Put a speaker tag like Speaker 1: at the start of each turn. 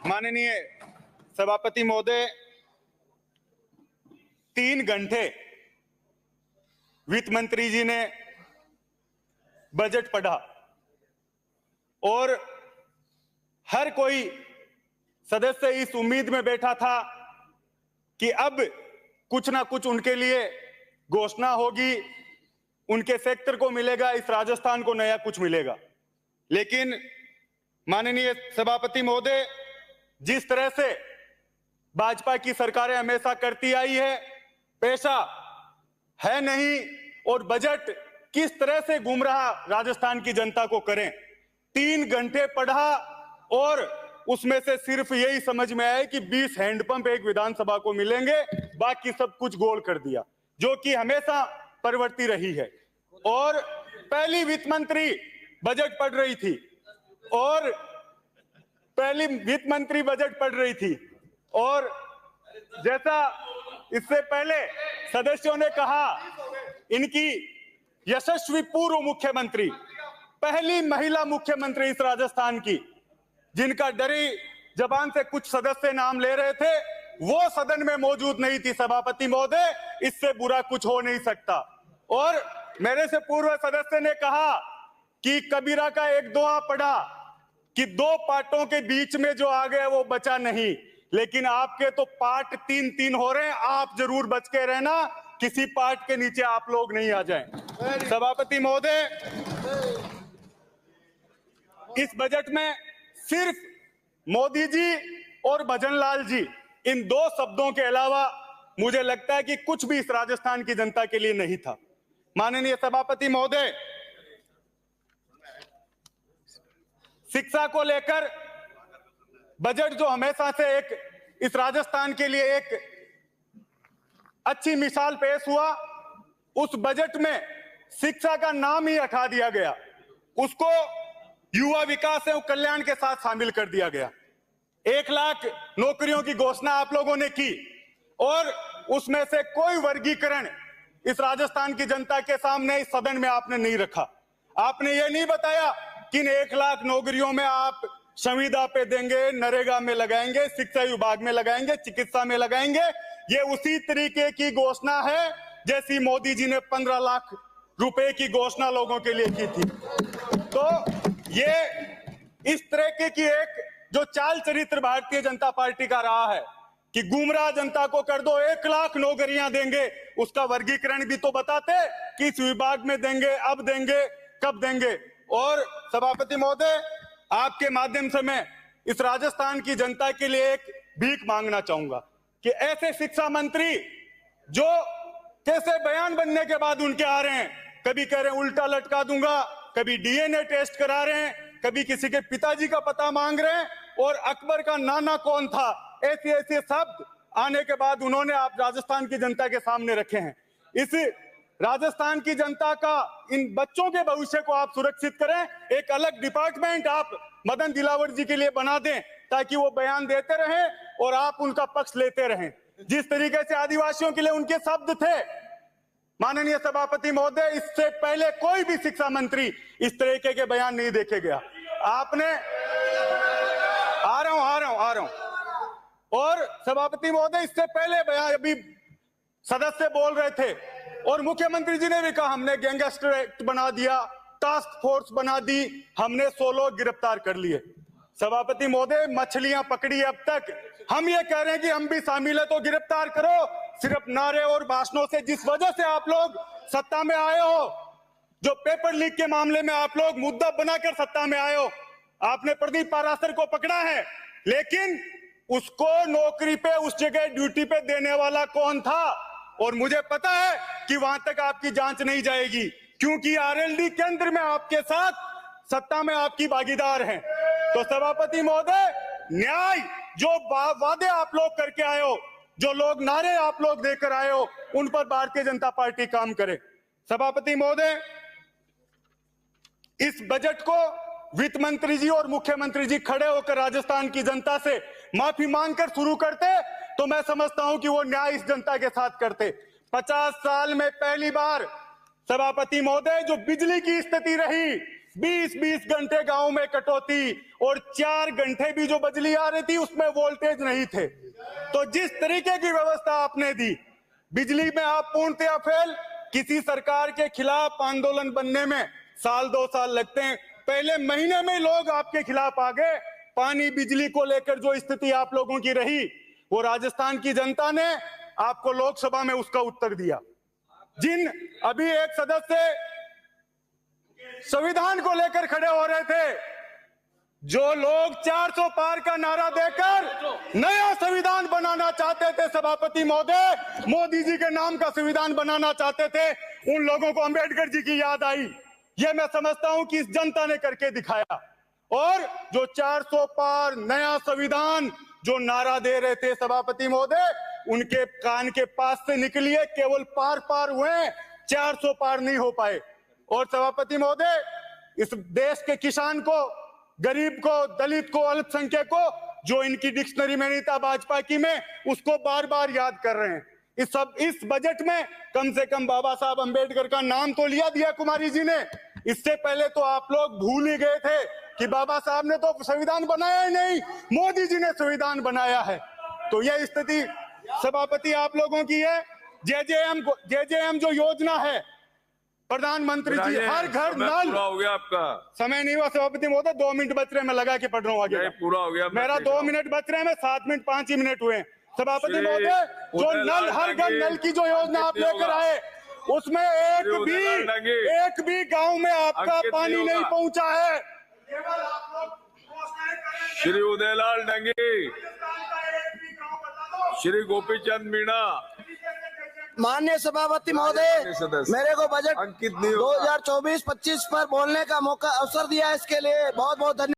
Speaker 1: माननीय सभापति महोदय, 3 घंटे वित्त मंत्री जी ने बजट पढ़ा और हर कोई सदस्य इस उम्मीद में बैठा था कि अब कुछ ना कुछ उनके लिए घोषणा होगी, उनके सेक्टर को मिलेगा, इस राजस्थान को नया कुछ मिलेगा। लेकिन माननीय सभापति महोदय, जिस तरह से भाजपा की सरकारें हमेशा करती आई है, पैसा है नहीं और बजट किस तरह से गुमराह राजस्थान की जनता को करें। 3 घंटे पढ़ा और उसमें से सिर्फ यही समझ में आया कि 20 हैंडपंप एक विधानसभा को मिलेंगे, बाकी सब कुछ गोल कर दिया, जो कि हमेशा प्रवृत्ति रही है। और पहली वित्त मंत्री बजट पढ़ रही थी और जैसा इससे पहले सदस्यों ने कहा, इनकी यशस्वी पूर्व मुख्यमंत्री, पहली महिला मुख्यमंत्री इस राजस्थान की, जिनका डरी जबान से कुछ सदस्य नाम ले रहे थे, वो सदन में मौजूद नहीं थी। सभापति महोदय, इससे बुरा कुछ हो नहीं सकता। और मेरे से पूर्व सदस्य ने कहा कि कबीरा का एक दोहा पढ़ा कि 2 पार्टों के बीच में जो आ गया वो बचा नहीं, लेकिन आपके तो पार्ट 3-3 हो रहे हैं। आप जरूर बच के रहना, किसी पार्ट के नीचे आप लोग नहीं आ जाएं। सभापति महोदय, इस बजट में सिर्फ मोदी जी और भजनलाल जी, इन 2 शब्दों के अलावा मुझे लगता है कि कुछ भी इस राजस्थान की जनता के लिए नहीं था। माननीय सभापति महोदय, शिक्षा को लेकर बजट जो हमेशा से एक इस राजस्थान के लिए एक अच्छी मिसाल पेश हुआ, उस बजट में शिक्षा का नाम ही हटा दिया गया, उसको युवा विकास एवं कल्याण के साथ शामिल कर दिया गया। 1 लाख नौकरियों की घोषणा आप लोगों ने की और उसमें से कोई वर्गीकरण इस राजस्थान की जनता के सामने इस सदन में आपने नहीं रखा। आपने ये नहीं बताया कि इन 1 लाख नौकरियों में आप संविदा पे देंगे, नरेगा में लगाएंगे, शिक्षा विभाग में लगाएंगे, चिकित्सा में लगाएंगे। ये उसी तरीके की घोषणा है जैसी मोदी जी ने 15 लाख रुपए की घोषणा लोगों के लिए की थी। तो ये इस तरीके की एक जो चाल चरित्र भारतीय जनता पार्टी का रहा है कि गुमराह जनता को कर दो, 1 लाख नौकरियां देंगे, उसका वर्गीकरण भी तो बताते, किस विभाग में देंगे, अब देंगे, कब देंगे। और सभापति महोदय, आपके माध्यम से मैं इस राजस्थान की जनता के लिए एक भीख मांगना चाहूंगा कि ऐसे शिक्षा मंत्री जो कैसे बयान बनने के बाद उनके आ रहे हैं, कभी कह रहे हैं उल्टा लटका दूंगा, कभी डीएनए टेस्ट करा रहे हैं, कभी किसी के पिताजी का पता मांग रहे हैं और अकबर का नाना कौन था, ऐसे ऐसे शब्द आने के बाद उन्होंने आप राजस्थान की जनता के सामने रखे हैं। इस राजस्थान की जनता का, इन बच्चों के भविष्य को आप सुरक्षित करें। एक अलग डिपार्टमेंट आप मदन दिलावर जी के लिए बना दें ताकि वो बयान देते रहें और आप उनका पक्ष लेते रहें। जिस तरीके से आदिवासियों के लिए उनके शब्द थे, माननीय सभापति महोदय, इससे पहले कोई भी शिक्षा मंत्री इस तरीके के बयान नहीं देखे गया। आपने आ रहा हूं और सभापति महोदय, इससे पहले बयान अभी सदस्य बोल रहे थे और मुख्यमंत्री जी ने भी कहा हमने गैंगस्टर एक्ट बना दिया, टास्क फोर्स बना दी, हमने 100 लोग गिरफ्तार कर लिए। सभापति महोदय, मछलियां पकड़ी अब तक, हम ये कह रहे हैं कि हम भी शामिल है तो गिरफ्तार करो। सिर्फ नारे और भाषणों से, जिस वजह से आप लोग सत्ता में आए हो, जो पेपर लीक के मामले में आप लोग मुद्दा बनाकर सत्ता में आए हो, आपने प्रदीप पाराशर को पकड़ा है, लेकिन उसको नौकरी पे, उस जगह ड्यूटी पे देने वाला कौन था? और मुझे पता है कि वहां तक आपकी जांच नहीं जाएगी, क्योंकि आरएलडी केंद्र में आपके साथ सत्ता में आपकी भागीदार हैं। तो सभापति महोदय, न्याय जो वादे आप लोग करके आए हो, जो लोग नारे आप लोग देकर आए हो, उन पर भारतीय जनता पार्टी काम करे। सभापति महोदय, इस बजट को वित्त मंत्री जी और मुख्यमंत्री जी खड़े होकर राजस्थान की जनता से माफी मांगकर शुरू करते तो मैं समझता हूं कि वो न्याय इस जनता के साथ करते। 50 साल में पहली बार सभापति महोदय, जो बिजली की स्थिति रही, 20-20 घंटे गांव में कटौती और 4 घंटे भी जो बिजली आ रही थी उसमें वोल्टेज नहीं थे। तो जिस तरीके की व्यवस्था आपने दी, बिजली में आप पूर्णतया फेल। किसी सरकार के खिलाफ आंदोलन बनने में 1-2 साल लगते हैं, पहले महीने में लोग आपके खिलाफ आ गए। पानी बिजली को लेकर जो स्थिति आप लोगों की रही, वो राजस्थान की जनता ने आपको लोकसभा में उसका उत्तर दिया। जिन अभी एक सदस्य संविधान को लेकर खड़े हो रहे थे, जो लोग 400 पार का नारा देकर नया संविधान बनाना चाहते थे, सभापति महोदय, मोदी जी के नाम का संविधान बनाना चाहते थे, उन लोगों को अंबेडकर जी की याद आई। ये मैं समझता हूं कि इस जनता ने करके दिखाया। और जो 400 पार नया संविधान जो नारा दे रहे थे सभापति महोदय, उनके कान के पास से निकलिए, केवल पार हुए, 400 पार नहीं हो पाए। और सभापति महोदय, इस देश के किसान को, गरीब को, दलित को, अल्पसंख्यक को, जो इनकी डिक्शनरी में नहीं था भाजपा की में, उसको बार बार याद कर रहे हैं। इस बजट में कम से कम बाबा साहब अंबेडकर का नाम तो लिया दिया कुमारी जी ने। इससे पहले तो आप लोग भूल ही गए थे कि बाबा साहब ने तो संविधान बनाया ही नहीं, मोदी जी ने संविधान बनाया है। तो यह स्थिति सभापति आप लोगों की है। जेजेएम जो योजना है, प्रधानमंत्री जी, हर घर नल।
Speaker 2: पूरा हो गया आपका
Speaker 1: समय नहीं हुआ सभापति महोदय, 2 मिनट बच रहे, मैं लगा के पढ़ रहा हूँ आगे।
Speaker 2: पूरा हो गया,
Speaker 1: मेरा 2 मिनट बच रहे हैं, मैं 7 मिनट 5 ही मिनट हुए। सभापति महोदय, जो नल, हर घर नल की जो योजना आप लेकर आए, उसमें एक भी गांव में आपका पानी नहीं पहुंचा है।
Speaker 2: श्री उदयलाल डंगी, श्री गोपीचंद मीणा।
Speaker 3: माननीय सभापति महोदय, मेरे को बजट
Speaker 2: अंकित
Speaker 3: 2024-25 पर बोलने का मौका अवसर दिया, इसके लिए बहुत बहुत धन्यवाद।